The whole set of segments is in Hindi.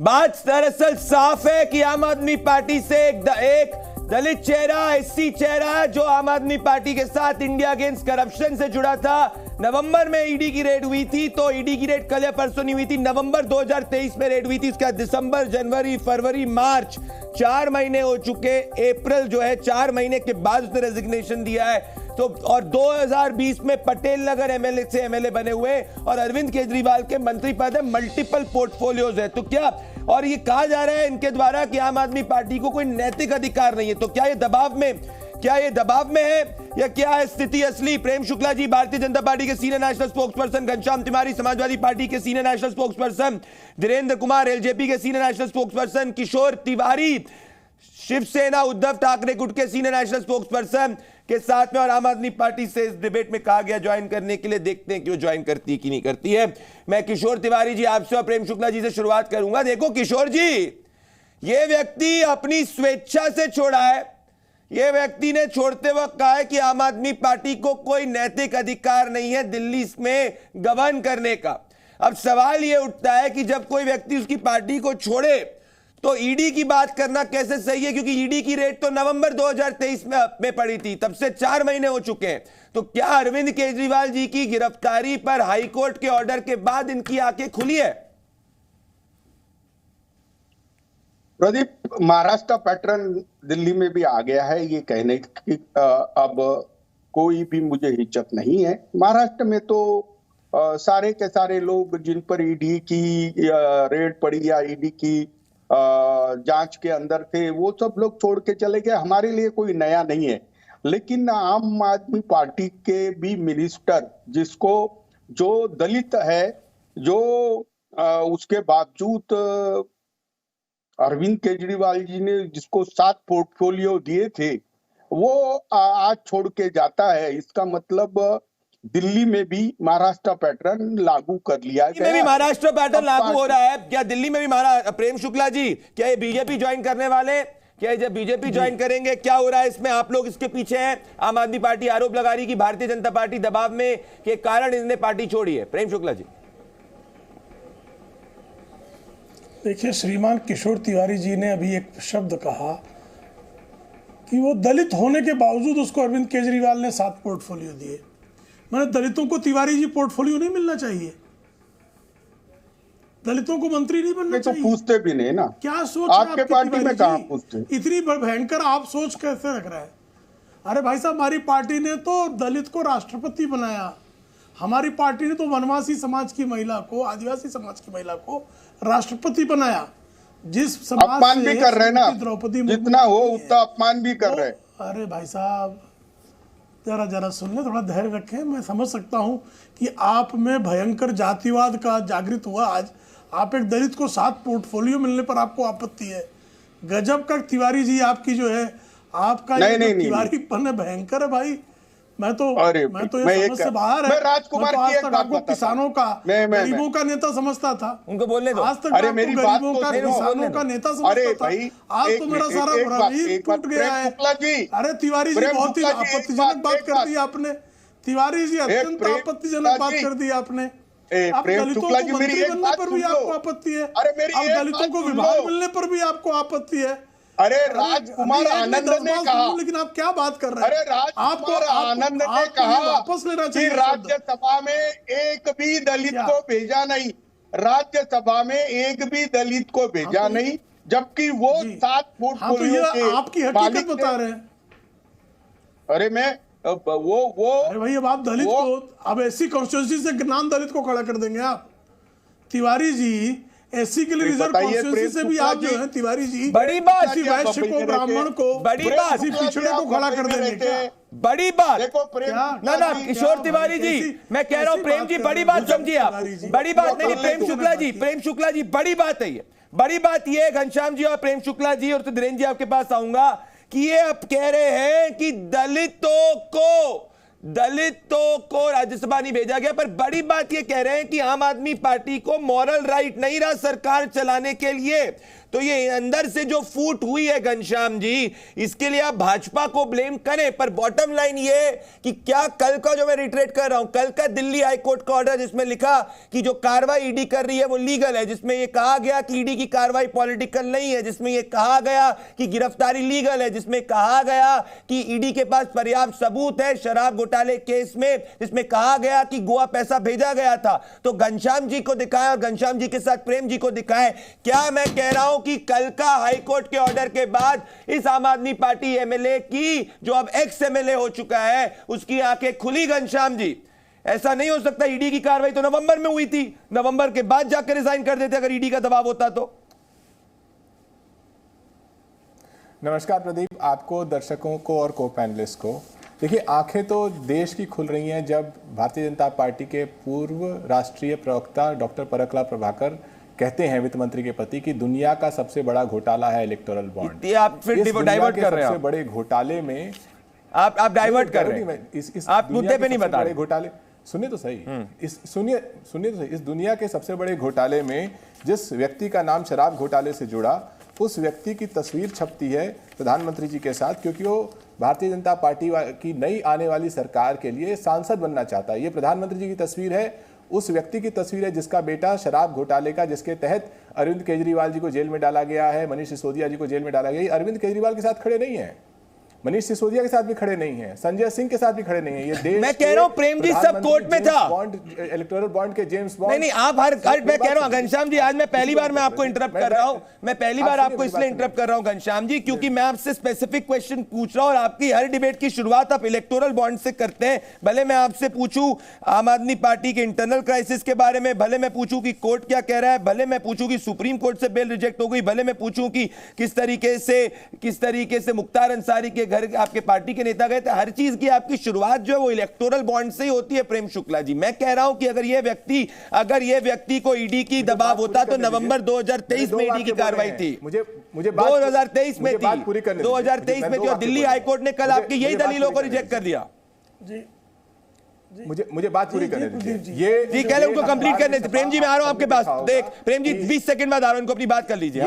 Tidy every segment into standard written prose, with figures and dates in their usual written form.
बात दरअसल साफ है कि आम आदमी पार्टी से एक दलित चेहरा, एससी चेहरा जो आम आदमी पार्टी के साथ इंडिया अगेंस्ट करप्शन से जुड़ा था। नवंबर में ईडी की रेड हुई थी, तो ईडी की रेड कल या परसों नहीं हुई थी, नवंबर 2023 में रेड हुई थी। इसका दिसंबर, जनवरी, फरवरी, मार्च 4 महीने हो चुके। अप्रैल जो है 4 महीने के बाद उसने रेजिग्नेशन दिया है। तो और 2020 में पटेल नगर एमएलए से एमएलए बने हुए और अरविंद केजरीवाल के मंत्री पद है, मल्टीपल पोर्टफोलियोज है। तो क्या, और ये कहा जा रहा है इनके द्वारा कि आम आदमी पार्टी को कोई नैतिक अधिकार नहीं है। तो क्या ये दबाव में है या क्या है स्थिति असली? प्रेम शुक्ला जी, भारतीय जनता पार्टी के senior national spokesperson, Ghanshyam Tiwari, Samajwadi party के senior national spokesperson, Dhirendra Kumar, LJP के senior national spokesperson, Kishore Tiwari, Shiv Sena Uddhav Thackeray गुट के सीनियर नेशनल स्पोक्सपर्सन के साथ में, और आम आदमी पार्टी से इस डिबेट में कहा गया ज्वाइन करने के लिए। देखते हैं कि वो ज्वाइन करती है कि नहीं करती है। मैं किशोर तिवारी जी आपसे और प्रेम शुक्ला जी से शुरुआत करूंगा। देखो किशोर जी, ये व्यक्ति अपनी स्वेच्छा से छोड़ा है। ये व्यक्ति ने छोड़ते वक्त कहा है कि आम आदमी पार्टी को कोई नैतिक अधिकार नहीं है दिल्ली में गवर्न करने का। अब सवाल यह उठता है कि जब कोई व्यक्ति उसकी पार्टी को छोड़े तो ईडी की बात करना कैसे सही है? क्योंकि ईडी की रेड तो नवंबर 2023 में पड़ी थी, तब से 4 महीने हो चुके हैं। तो क्या अरविंद केजरीवाल जी की गिरफ्तारी पर हाईकोर्ट के ऑर्डर के बाद इनकी आंखें खुली है? प्रदीप, महाराष्ट्र पैटर्न दिल्ली में भी आ गया है, ये कहने की अब कोई भी मुझे हिचक नहीं है। महाराष्ट्र में तो सारे के सारे लोग जिन पर ईडी की रेड पड़ी या ईडी की जांच के अंदर थे, वो सब लोग छोड़ के चले गए। हमारे लिए कोई नया नहीं है। लेकिन आम आदमी पार्टी के भी मिनिस्टर, जिसको जो दलित है, जो उसके बावजूद अरविंद केजरीवाल जी ने जिसको 7 पोर्टफोलियो दिए थे, वो आज छोड़ के जाता है। इसका मतलब दिल्ली में भी महाराष्ट्र पैटर्न लागू कर लिया गया। भी महाराष्ट्र पैटर्न लागू हो रहा है क्या दिल्ली में भी? प्रेम शुक्ला जी, क्या ये बीजेपी ज्वाइन करने वाले, क्या जब बीजेपी ज्वाइन करेंगे, क्या हो रहा है इसमें? आप लोग इसके पीछे हैं। आम आदमी पार्टी आरोप लगा रही कि भारतीय जनता पार्टी दबाव में के कारण इसने पार्टी छोड़ी है। प्रेम शुक्ला जी, देखिए, श्रीमान किशोर तिवारी जी ने अभी एक शब्द कहा कि वो दलित होने के बावजूद उसको अरविंद केजरीवाल ने 7 पोर्टफोलियो दिए। मैंने दलितों को तिवारी जी पोर्टफोलियो नहीं मिलना चाहिए? दलितों को मंत्री नहीं बनना चाहिए? तो पूछते भी नहीं ना। क्या सोच आपके पार्टी में कहां पूछते? इतनी भयंकर आप सोच कैसे रख रहे हैं? अरे भाई साहब, हमारी पार्टी ने तो दलित को राष्ट्रपति बनाया। हमारी पार्टी ने तो वनवासी समाज की महिला को, आदिवासी समाज की महिला को राष्ट्रपति बनाया। जिस समाज अपमान भी कर रहे ना, द्रौपदी जितना हो उतना अपमान भी कर रहे। अरे भाई साहब, जरा सुन ले, थोड़ा धैर्य रखें। मैं समझ सकता हूं कि आप में भयंकर जातिवाद का जागृत हुआ आज। आप एक दलित को 7 पोर्टफोलियो मिलने पर आपको आपत्ति है। गजब का तिवारी जी आपकी जो है, आपका तिवारीपन है, भयंकर है भाई। मैं तो समझ से बाहर है। राजकुमार आज तक आपको किसानों का, गरीबों का नेता समझता था। उनको बोलने दो। आज तक गरीबों का, किसानों का नेता समझता था। आज तो मेरा सारा भ्रम टूट गया है। अरे तिवारी जी, बहुत ही आपत्तिजनक बात कर दी आपने। तिवारी जी, अत्यंत आपत्तिजनक बात कर दी आपने। आप दलितों को मंत्री बनने पर भी आपको आपत्ति है, अब दलितों को विभाग मिलने पर भी आपको आपत्ति है। अरे राजकुमार आनंद ने कहा, लेकिन आप क्या बात कर रहे हैं? अरे राजकुमार आनंद ने कहा वापस लेना चाहिए। राज्यसभा में एक भी दलित को भेजा नहीं, राज्यसभा में एक भी दलित को भेजा नहीं, जबकि वो 7 पोर्टफोलियो के आपकी हकीकत बता रहे हैं। अरे मैं वो अरे भाई, अब आप दलित को, अब एससी कॉन्स्टिट्यूंसी से नाम दलित को खड़ा कर देंगे आप? तिवारी जी, एससी के लिए रिजर्व कॉन्स्टिट्यूंसी से भी आप जो है तिवारी जी, बड़ी बात, किसी वैश्य को, ब्राह्मण को, बड़ी बात, किसी पिछड़े को खड़ा कर देंगे क्या? बड़ी बात। ना किशोर तिवारी जी, मैं कह रहा हूं प्रेम जी, बड़ी बात समझिए आप। बड़ी बात नहीं, प्रेम शुक्ला जी, बड़ी बात है ये। बड़ी बात ये है, घनश्याम जी और प्रेम शुक्ला जी और धीरेन्द्र जी, आपके पास आऊंगा कि ये अब कह रहे हैं कि दलितों को दलितों को राज्यसभा नहीं भेजा गया, पर बड़ी बात ये कह रहे हैं कि आम आदमी पार्टी को मॉरल राइट नहीं रहा सरकार चलाने के लिए। तो ये अंदर से जो फूट हुई है घनश्याम जी, इसके लिए आप भाजपा को ब्लेम करें, पर बॉटम लाइन ये कि क्या कल का जो मैं रिट्रेट कर रहा हूं, कल का दिल्ली हाईकोर्ट का ऑर्डर जिसमें लिखा कि जो कार्रवाई ईडी कर रही है वो लीगल है, जिसमें यह कहा गया कि ईडी की कार्रवाई पॉलिटिकल नहीं है, जिसमें यह कहा गया कि गिरफ्तारी लीगल है, जिसमें कहा गया कि ईडी के पास पर्याप्त सबूत है शराब घोटाले केस में, जिसमें कहा गया कि गोवा पैसा भेजा गया था, तो घनश्याम जी को दिखाएं और घनश्याम जी के साथ प्रेम जी को दिखाएं। क्या मैं कह रहा हूं कि कल का हाईकोर्ट के ऑर्डर के बाद इस आम आदमी पार्टी एमएलए की, जो अब एक्स एमएलए हो चुका है, उसकी आंखें खुली घनश्याम जी? ऐसा नहीं हो सकता। ईडी की कार्रवाई तो नवंबर में हुई थी, नवंबर के बाद जाकर रिजाइन कर देते अगर ईडी का दबाव होता तो। नमस्कार प्रदीप, आपको, दर्शकों को और को पैनलिस्ट को। देखिए, आंखें तो देश की खुल रही हैं जब भारतीय जनता पार्टी के पूर्व राष्ट्रीय प्रवक्ता डॉक्टर परकला प्रभाकर कहते हैं वित्त मंत्री के पति कि दुनिया का सबसे बड़ा घोटाला है इलेक्टोरल बॉन्ड। ये आप फिर डाइवर्ट कर रहे हैं। सबसे बड़े घोटाले में आप डाइवर्ट कर रहे हैं, आप मुद्दे पे नहीं बता रहे। घोटाले सुनिए तो सही, सुनिए तो सही। इस दुनिया के सबसे बड़े घोटाले में जिस व्यक्ति का नाम शराब घोटाले से जुड़ा, उस व्यक्ति की तस्वीर छपती है प्रधानमंत्री जी के साथ, क्योंकि वो भारतीय जनता पार्टी की नई आने वाली सरकार के लिए सांसद बनना चाहता है। ये प्रधानमंत्री जी की तस्वीर है, उस व्यक्ति की तस्वीर है जिसका बेटा शराब घोटाले का, जिसके तहत अरविंद केजरीवाल जी को जेल में डाला गया है, मनीष सिसोदिया जी को जेल में डाला गया है। अरविंद केजरीवाल के साथ खड़े नहीं है, मनीष सिसोदिया के साथ भी खड़े नहीं है, संजय सिंह के साथ भी खड़े नहीं है। ये देश, मैं कह रहा हूं प्रेम जी सब कोर्ट में था। इलेक्टोरल बॉन्ड के जेम्स बॉन्ड। नहीं आप हर मैं कह रहा हूं घनश्याम जी, आज मैं पहली बार मैं आपको इंटरप्ट कर रहा हूं, मैं पहली बार आपको इसलिए इंटरप्ट कर रहा हूं घनश्याम जी, क्योंकि मैं आपसे स्पेसिफिक क्वेश्चन पूछ रहा हूं और आपकी हर डिबेट की शुरुआत आप इलेक्टोरल बॉन्ड से करते हैं। भले मैं आपसे पूछूं आम आदमी पार्टी के इंटरनल क्राइसिस के बारे में, भले मैं पूछूं कि कोर्ट क्या कह रहा है, भले मैं पूछूं कि सुप्रीम कोर्ट से बेल रिजेक्ट हो गई, भले मैं पूछूं कि किस तरीके से मुख्तार अंसारी के घर आपके पार्टी के नेता गए थे, हर चीज की आपकी शुरुआत जो है वो इलेक्टोरल बॉन्ड से ही होती है। प्रेम शुक्ला जी, मैं कह रहा हूं कि अगर ये व्यक्ति को ईडी की दबाव होता तो नवंबर 2023 में ईडी की कार्रवाई थी, मुझे 2023 में थी, 2023 में थी, और दिल्ली हाईकोर्ट ने कल आपकी यही दलीलों को रिजेक्ट कर दिया। मुझे बात पूरी करने दीजिए। ये जी कह रहे उनको कंप्लीट करने दीजिए। प्रेम जी मैं आ रहा हूं आपके पास, देख प्रेम जी 20 सेकंड बाद आ रहा हूं, इनको अपनी बात कर लीजिए।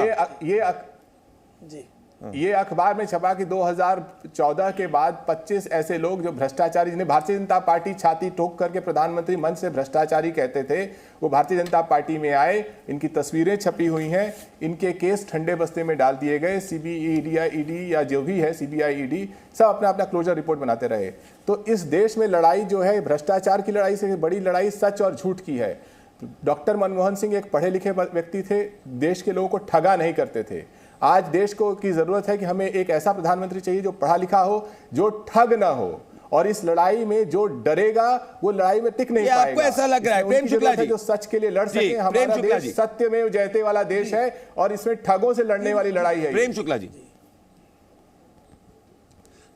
ये अखबार में छपा कि 2014 के बाद 25 ऐसे लोग जो भ्रष्टाचारी, जिन्हें भारतीय जनता पार्टी छाती ठोक करके प्रधानमंत्री मंच से भ्रष्टाचारी कहते थे, वो भारतीय जनता पार्टी में आए। इनकी तस्वीरें छपी हुई हैं, इनके केस ठंडे बस्ते में डाल दिए गए। ईडी या जो भी है, सीबीआई ईडी सब अपना अपना क्लोजर रिपोर्ट बनाते रहे। तो इस देश में लड़ाई जो है भ्रष्टाचार की लड़ाई से बड़ी लड़ाई सच और झूठ की है। डॉक्टर मनमोहन सिंह एक पढ़े लिखे व्यक्ति थे, देश के लोगों को ठगा नहीं करते थे। आज देश को की जरूरत है कि हमें एक ऐसा प्रधानमंत्री चाहिए जो पढ़ा लिखा हो, जो ठग ना हो, और इस लड़ाई में जो डरेगा वो लड़ाई में टिक नहीं पाएगा। आपको ऐसा लग रहा है प्रेम शुक्ला जी जो सच के लिए लड़ सके? हमारा देश सत्यमेव जयते वाला देश है और इसमें ठगों से लड़ने वाली लड़ाई है। प्रेम शुक्ला जी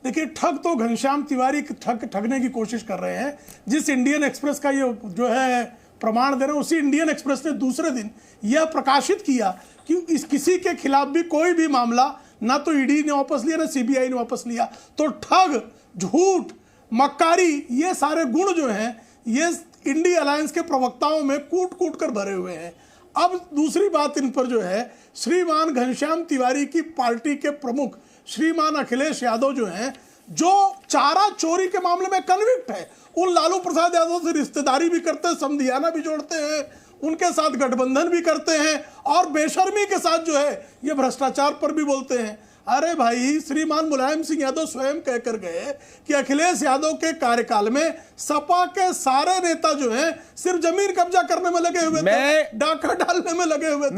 देखिए, ठग तो घनश्याम तिवारी ठगने की कोशिश कर रहे हैं। जिस इंडियन एक्सप्रेस का ये जो है प्रमाण दे रहे हैं, उसी इंडियन एक्सप्रेस ने दूसरे दिन यह प्रकाशित किया कि किसी के खिलाफ भी कोई भी मामला ना तो ईडी ने वापस लिया ना सीबीआई ने वापस लिया। तो ठग, झूठ, मक्कारी, ये सारे गुण जो हैं ये इंडी अलायंस के प्रवक्ताओं में कूट कूट कर भरे हुए हैं। अब दूसरी बात इन पर जो है, श्रीमान घनश्याम तिवारी की पार्टी के प्रमुख श्रीमान अखिलेश यादव जो हैं, जो चारा चोरी के मामले में कन्विक्ट है, उन लालू प्रसाद यादव से रिश्तेदारी भी करते हैं, समधियाना भी जोड़ते हैं, उनके साथ गठबंधन भी करते हैं और बेशर्मी के साथ जो है ये भ्रष्टाचार पर भी बोलते हैं। अरे भाई, श्रीमान मुलायम सिंह यादव स्वयं कहकर गए कि अखिलेश यादव के कार्यकाल में सपा के सारे नेता जो हैं सिर्फ जमीन कब्जा करने में लगे हुए थे, डाका डालने में लगे हुए थे।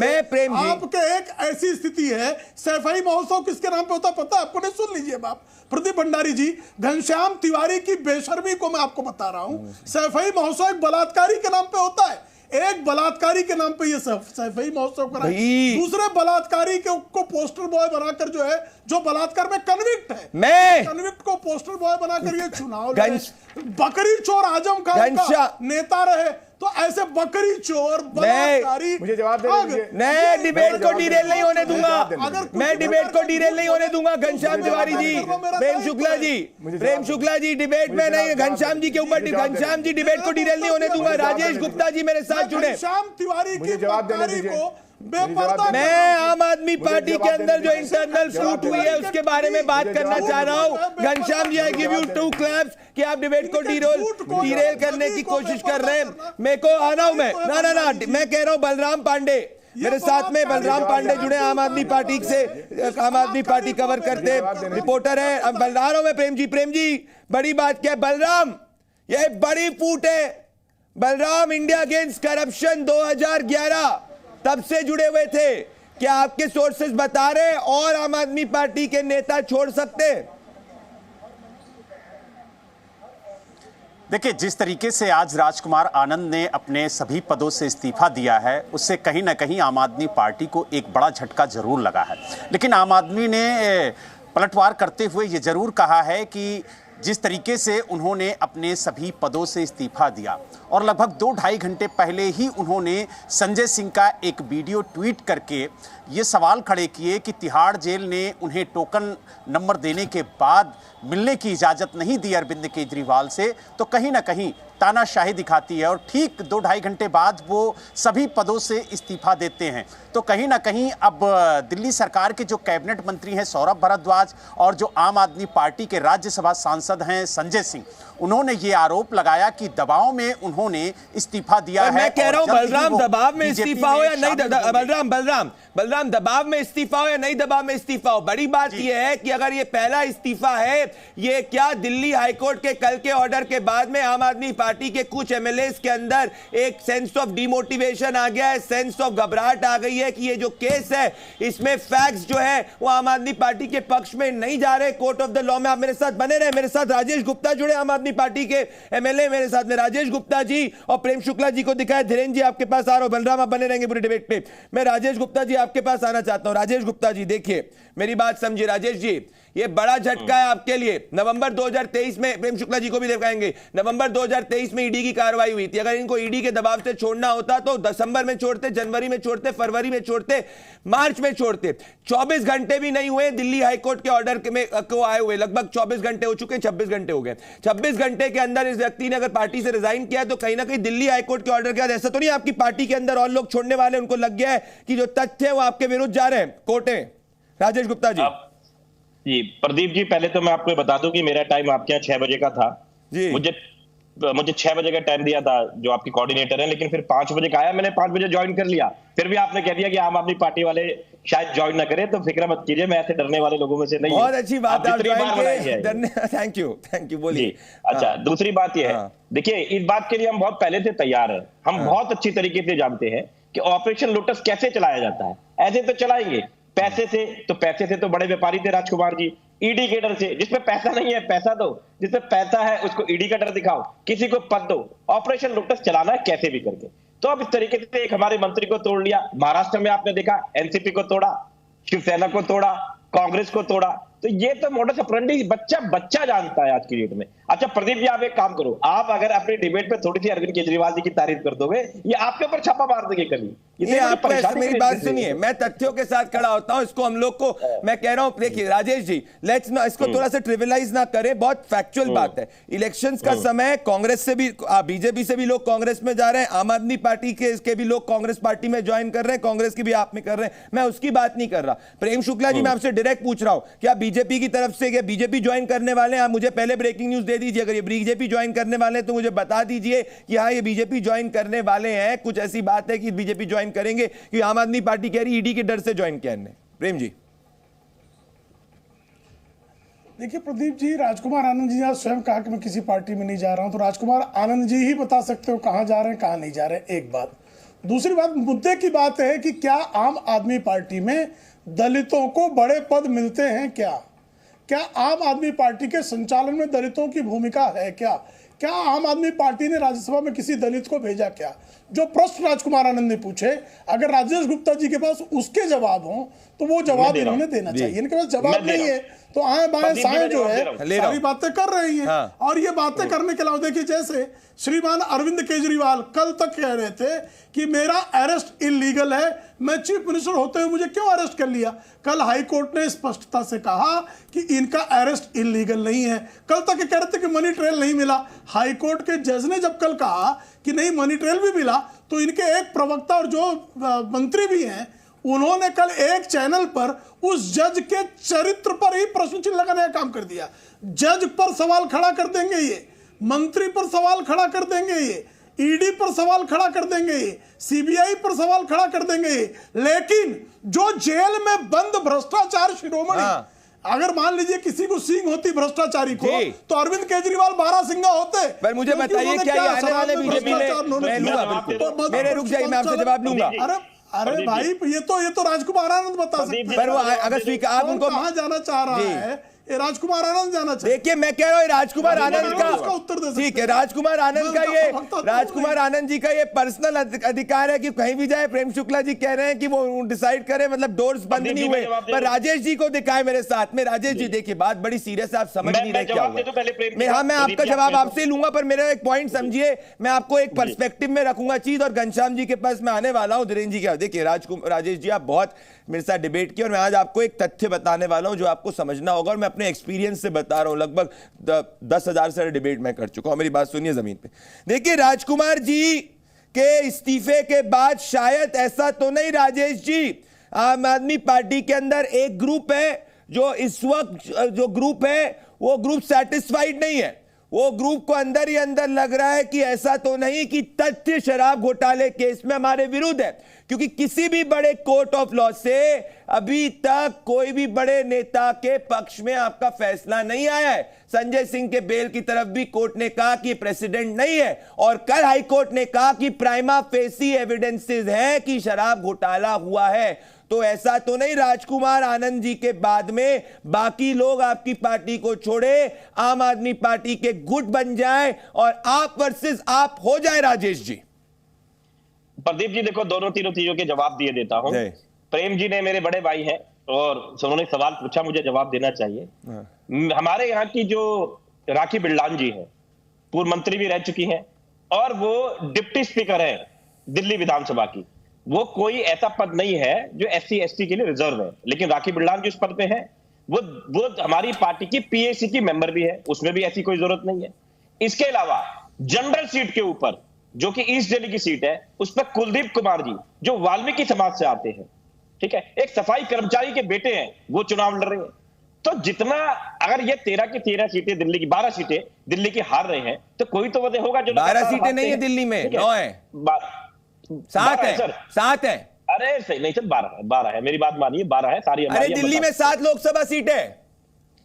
आपके एक ऐसी स्थिति है, सैफई महोत्सव किसके नाम पे होता पता है आपको? नहीं, सुन लीजिए बाप प्रदीप भंडारी जी, घनश्याम तिवारी की बेशर्मी को मैं आपको बता रहा हूं। सैफई महोत्सव एक बलात्कारी के नाम पे होता है, एक बलात्कारी के नाम पे ये सैफई महोत्सव कराए, दूसरे बलात्कारी को पोस्टर बॉय बनाकर जो है, जो बलात्कार में कन्विक्ट है, कन्विक्ट को पोस्टर बॉय बनाकर ये चुनाव बकरी चोर आजम खान का नेता रहे, तो ऐसे बकरी चोर बलात्कारी मुझे जवाब दे दीजिए। मैं डिबेट को डिरेल नहीं होने दूंगा, मैं डिबेट को डिरेल नहीं होने दूंगा। घनश्याम तिवारी जी, प्रेम शुक्ला जी डिबेट में नहीं, घनश्याम जी के ऊपर, घनश्याम जी डिबेट को डिरेल नहीं होने दूंगा। राजेश गुप्ता जी मेरे साथ जुड़े। घनश्याम तिवारी की बकरी को मैं आम आदमी पार्टी के अंदर जो इंटरनल फ्रूट हुई है उसके बारे में बात करना चाह रहा हूं। Ghanshyam ji, I give you 2 claps कि आप डिबेट को डिरेल करने की कोशिश कर रहे हैं। मेरे को आना हूं मैं, ना मैं कह रहा हूं बलराम पांडे मेरे साथ में, बलराम पांडे जुड़े आम आदमी पार्टी से, आम आदमी पार्टी कवर करते रिपोर्टर है। अब बल रहा हूं मैं। प्रेम जी बड़ी बात क्या है बलराम, यह बड़ी फूट है बलराम। इंडिया अगेंस्ट करप्शन 2011 तब से जुड़े हुए थे। क्या आपके सोर्सेज बता रहे हैं और आम आदमी पार्टी के नेता छोड़ सकते? देखिए, जिस तरीके से आज राजकुमार आनंद ने अपने सभी पदों से इस्तीफा दिया है, उससे कहीं ना कहीं आम आदमी पार्टी को एक बड़ा झटका जरूर लगा है। लेकिन आम आदमी ने पलटवार करते हुए ये जरूर कहा है कि जिस तरीके से उन्होंने अपने सभी पदों से इस्तीफा दिया और लगभग 2-2.5 घंटे पहले ही उन्होंने संजय सिंह का एक वीडियो ट्वीट करके ये सवाल खड़े किए कि तिहाड़ जेल ने उन्हें टोकन नंबर देने के बाद मिलने की इजाज़त नहीं दी अरविंद केजरीवाल से, तो कहीं ना कहीं तानाशाही दिखाती है। और ठीक 2-2.5 घंटे बाद वो सभी पदों से इस्तीफा देते हैं। तो कहीं ना कहीं अब दिल्ली सरकार के जो कैबिनेट मंत्री हैं सौरभ भारद्वाज और जो आम आदमी पार्टी के राज्यसभा सांसद हैं संजय सिंह, उन्होंने ये आरोप लगाया कि दबाव में उन्होंने इस्तीफा दिया है। मैं कह रहा हूं बलराम, दबाव में इस्तीफा हो या नहीं, बलराम दबाव में इस्तीफा हो या नहीं दबाव में इस्तीफा हो, बड़ी बात यह है कि अगर ये पहला इस्तीफा है, ये क्या दिल्ली हाईकोर्ट के कल के ऑर्डर के बाद में आम आदमी पार्टी के कुछ एमएलएस के अंदर एक सेंस ऑफ डिमोटिवेशन आ गया है, सेंस ऑफ घबराहट आ गई है कि ये जो केस है इसमें फैक्ट्स जो है वो आम आदमी पार्टी के पक्ष में नहीं जा रहे कोर्ट ऑफ द लॉ में। आप मेरे साथ बने रहे। मेरे साथ राजेश गुप्ता जुड़े आम आदमी पार्टी के एमएलए, मेरे साथ में राजेश गुप्ता जी और प्रेम शुक्ला जी को दिखाया। धीरेन्द्र जी आपके पास आ रहा हूं, बलराम आप बने रहेंगे पूरी डिबेट पे। मैं राजेश गुप्ता जी आपके पास आना चाहता हूं। राजेश गुप्ता जी देखिए मेरी बात समझिए। राजेश जी ये बड़ा झटका है आपके लिए। नवंबर 2023 में, प्रेम शुक्ला जी को भी दिखाएंगे, नवंबर 2023 में ईडी की कार्रवाई हुई थी। अगर इनको ईडी के दबाव से छोड़ना होता तो दिसंबर में छोड़ते, जनवरी में छोड़ते, फरवरी में छोड़ते, मार्च में छोड़ते। 24 घंटे भी नहीं हुए दिल्ली हाईकोर्ट के ऑर्डर में को आए हुए, लगभग 24 घंटे हो चुके, 26 घंटे हो गए। 26 घंटे के अंदर इस व्यक्ति ने अगर पार्टी से रिजाइन किया तो कहीं ना कहीं दिल्ली हाईकोर्ट के ऑर्डर के बाद ऐसा तो नहीं आपकी पार्टी के अंदर और लोग छोड़ने वाले, उनको लग गया है कि जो तथ्य है वो आपके विरुद्ध जा रहे हैं कोर्टे। राजेश गुप्ता जी। जी प्रदीप जी, पहले तो मैं आपको बता दूं कि मेरा टाइम आपके यहाँ 6 बजे का था जी। मुझे 6 बजे का टाइम दिया था जो आपकी कोऑर्डिनेटर है, लेकिन फिर 5 बजे का आया, मैंने 5 बजे ज्वाइन कर लिया। फिर भी आपने कह दिया कि आम आदमी पार्टी वाले शायद ज्वाइन ना करें, तो फिक्र मत कीजिए, मैं ऐसे डरने वाले लोगों में से नहीं। बहुत अच्छी बात है, थैंक यू बोलिए। अच्छा, दूसरी बात यह है, देखिए इस बात के लिए हम बहुत पहले से तैयार है। हम बहुत अच्छी तरीके से जानते हैं कि ऑपरेशन लोटस कैसे चलाया जाता है। ऐसे तो चलाएंगे, पैसे से तो बड़े व्यापारी थे राजकुमार जी। ईडी के डर से, जिसमें पैसा नहीं है पैसा दो, जिसमें पैसा है उसको ईडी का डर दिखाओ, किसी को पद दो। ऑपरेशन लोटस चलाना है कैसे भी करके। तो अब इस तरीके से एक हमारे मंत्री को तोड़ लिया। महाराष्ट्र में आपने देखा एनसीपी को तोड़ा, शिवसेना को तोड़ा, कांग्रेस को तोड़ा। तो ये तो मॉडस ऑपरेंडी बच्चा जानता है आज की डेट में। अच्छा प्रदीप जी, आप एक काम करो, आप अगर अपनी डिबेट पे थोड़ी सी अरविंद केजरीवाल जी की तारीफ कर दोगे, ये आपके ऊपर छापा मार देंगे कभी। मेरी बात सुनिए, मैं तथ्यों के साथ खड़ा होता हूं। इसको हम लोग को मैं कह रहा हूं, देखिए राजेश जी, लेट्स ना इसको थोड़ा सा ट्रिविलाइज ना करें, बहुत फैक्चुअल बात है। इलेक्शंस का समय, कांग्रेस से भी, बीजेपी से भी लोग कांग्रेस में जा रहे हैं, आम आदमी पार्टी के इसके भी लोग कांग्रेस पार्टी में ज्वाइन कर रहे हैं, कांग्रेस की भी आप में कर रहे हैं, मैं उसकी बात नहीं कर रहा। प्रेम शुक्ला जी, मैं आपसे डायरेक्ट पूछ रहा हूं, क्या बीजेपी की तरफ से, क्या बीजेपी ज्वाइन करने वाले हैं? आप मुझे पहले ब्रेकिंग न्यूज दे दीजिए, अगर ये बीजेपी ज्वाइन करने वाले हैं तो मुझे बता दीजिए कि हाँ ये बीजेपी ज्वाइन करने वाले हैं। कुछ ऐसी बात है कि बीजेपी ज्वाइन करेंगे कि आम आदमी पार्टी कह रही ईडी के डर से ज्वाइन किया है? प्रेम जी। देखिए प्रदीप जी, राजकुमार आनंद जी आज स्वयं कहा कि मैं किसी पार्टी में नहीं जा रहा हूं, तो राजकुमार आनंद जी ही बता सकते हो कहां जा रहे हैं कहां नहीं जा रहे हैं। एक बात। दूसरी बात, मुद्दे की बात है कि क्या आम आदमी पार्टी में दलितों को बड़े पद मिलते हैं? क्या आम आदमी पार्टी के संचालन में दलितों की भूमिका है? क्या आम आदमी पार्टी ने राज्यसभा में किसी दलित को भेजा? क्या जो प्रश्न राजकुमार आनंद ने पूछे, अगर राजेश गुप्ता जी के पास उसके जवाब हो तो वो जवाब इन्होंने देना चाहिए। इनके पास जवाब नहीं है तो आए बाएं साएं जो है सारी बातें कर रही हैं। और ये बातें करने के अलावा देखिए, जैसे श्रीमान अरविंद केजरीवाल कल तक कह रहे थे कि मेरा अरेस्ट इलीगल है, मैं चीफ मिनिस्टर होते हुए मुझे क्यों अरेस्ट कर लिया। कल हाई कोर्ट ने स्पष्टता से कहा कि इनका अरेस्ट इलीगल नहीं है। कल तक कह रहे थे कि मनी ट्रेल नहीं मिला। हाई कोर्ट के जज ने जब कल कहा कि नहीं मनी ट्रेल भी मिला, तो इनके एक प्रवक्ता और जो मंत्री भी हैं उन्होंने कल एक चैनल पर उस जज के चरित्र पर ही प्रश्न चिन्ह लगाने का काम कर दिया। जज पर सवाल खड़ा कर देंगे ये, मंत्री पर सवाल खड़ा कर देंगे ये, ईडी पर सवाल खड़ा कर देंगे ये, सीबीआई पर सवाल खड़ा कर देंगे ये, लेकिन जो जेल में बंद भ्रष्टाचार शिरोमणि, अगर मान लीजिए किसी को सींग होती भ्रष्टाचारी को, तो अरविंद केजरीवाल 12 सिंगा होते। पर मुझे बताइए क्या ये आने वाले बीजेपी में, मैं लूंगा बिल्कुल, मेरे रुक जाइए, मैं आपसे जवाब लूंगा। अरे भाई ये तो राजकुमार आनंद बता सकते हैं। पर वो अगर स्वीकार, आप उनको कहां जाना चाह रहा है, ये राजकुमार आनंद जाना चाहिए। देखिए मैं कह रहा हूँ राजकुमार आनंद का उत्तर दे, ठीक है, राजकुमार आनंद का ये, राजकुमार आनंद जी का ये पर्सनल अधिकार है कि कहीं भी जाए। प्रेम शुक्ला जी कह रहे हैं कि वो डिसाइड करें, मतलब डोर्स बंद नहीं हुए, पर राजेश जी को दिखाए मेरे साथ में। राजेश जी देखिए बात बड़ी सीरियस है, आप समझ नहीं रहे क्या होगा। हाँ मैं आपका जवाब आपसे लूंगा, पर मेरा एक पॉइंट समझिए, मैं आपको एक पर्सपेक्टिव में रखूंगा चीज, और घनश्याम जी के पास मैं आने वाला हूँ, धीरेन्द्र जी क्या। देखिए राजेश जी आप बहुत मेरे साथ डिबेट किया, और मैं आज आपको एक तथ्य बताने वाला हूं जो आपको समझना होगा, और मैं अपने एक्सपीरियंस से बता रहा हूं। लगभग 10,000 से डिबेट मैं कर चुका हूं। मेरी बात सुनिए जमीन पे। देखिए राजकुमार जी के इस्तीफे के बाद शायद ऐसा तो नहीं राजेश जी, आम आदमी पार्टी के अंदर एक ग्रुप है जो इस वक्त जो ग्रुप है वो ग्रुप सेटिस्फाइड नहीं है। वो ग्रुप को अंदर ही अंदर लग रहा है कि ऐसा तो नहीं कि तथ्य शराब घोटाले केस में हमारे विरुद्ध है, क्योंकि किसी भी बड़े कोर्ट ऑफ लॉ से अभी तक कोई भी बड़े नेता के पक्ष में आपका फैसला नहीं आया है। संजय सिंह के बेल की तरफ भी कोर्ट ने कहा कि प्रेसिडेंट नहीं है, और कल हाई कोर्ट ने कहा कि प्राइमा फेसी एविडेंसेस हैं कि शराब घोटाला हुआ है। तो ऐसा तो नहीं राजकुमार आनंद जी के बाद में बाकी लोग आपकी पार्टी को छोड़े, आम आदमी पार्टी के गुट बन जाए और आप वर्सेस आप हो जाए। राजेश जी, प्रदीप जी देखो, दोनों तीनों चीजों के जवाब दिए देता हूं। प्रेम जी ने मेरे बड़े भाई हैं और उन्होंने सवाल पूछा, मुझे जवाब देना चाहिए। हमारे यहाँ की जो राखी बिरलान जी है, पूर्व मंत्री भी रह चुकी हैं और वो डिप्टी स्पीकर है दिल्ली विधानसभा की। वो कोई ऐसा पद नहीं है जो SC ST के लिए रिजर्व है, लेकिन राखी बिरलान जी उस पद पे है। वो हमारी पार्टी की PAC की मेंबर भी है, उसमें भी ऐसी कोई जरूरत नहीं है। इसके अलावा जनरल सीट के ऊपर जो कि ईस्ट दिल्ली की सीट है, उस पर कुलदीप कुमार जी जो वाल्मीकि समाज से आते हैं, ठीक है, एक सफाई कर्मचारी के बेटे हैं, वो चुनाव लड़ रहे हैं। तो जितना अगर ये 13 की 13 सीटें दिल्ली की 12 सीटें दिल्ली की हार रहे हैं, तो कोई तो वजह होगा जो 12 सीटें नहीं है दिल्ली में, 9 है, 7 है सर, 7 है। अरे सही नहीं सर, 12 है, मेरी बात मानिए, 12 है सारी। अरे दिल्ली में 7 लोकसभा सीटें,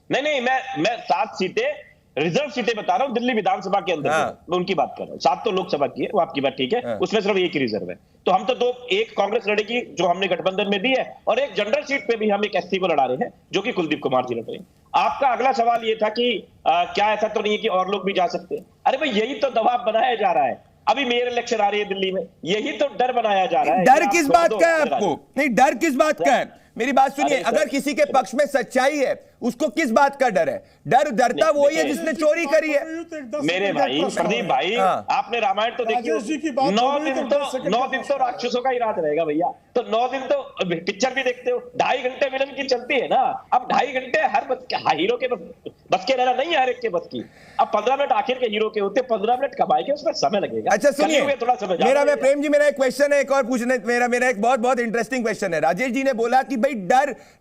नहीं मैं 7 सीटें रिजर्व सीटें बता रहा हूं दिल्ली विधानसभा के अंदर। मैं उनकी बात कर रहा हूं। 7 तो लोकसभा की है, वो आपकी बात ठीक है, उसमें सिर्फ एक ही रिजर्व है। तो हम तो एक कांग्रेस लड़ेगी जो हमने गठबंधन में दी है, और एक जनरल सीट पे भी हम एक SC को लड़ा रहे हैं जो कि कुलदीप कुमार जी लड़ रहे हैं। आपका अगला सवाल ये था कि क्या ऐसा तो नहीं है कि और लोग भी जा सकते हैं। अरे भाई यही तो दबाव बनाया जा रहा है। अभी मेयर इलेक्शन आ रही है दिल्ली में, यही तो डर बनाया जा रहा है। डर किस बात का है आपको? नहीं, डर किस बात का है? मेरी बात सुनिए, अगर किसी के पक्ष में सच्चाई है उसको किस बात का डर है? डरता वो ही है जिसने चोरी करी है। मेरे भाई प्रदीप भाई, आपने रामायण तो देखी, 9 दिन तो राक्षसों का ही राज रहेगा भैया। तो 9 दिन तो पिक्चर भी देखते हो, 2.5 घंटे विलन की चलती है ना। अब 2.5 घंटे हर हीरो के बस के रहना नहीं है, हर एक के बस की। अब 15 मिनट आखिर के हीरो के होते, 15 मिनट कमाएंगे, उसमें समय लगेगा। अच्छा सुनिए, थोड़ा समय प्रेम जी, मेरा एक क्वेश्चन है, एक और पूछने, मेरा एक बहुत इंटरेस्टिंग क्वेश्चन है। राजेश जी ने बोला कि भाई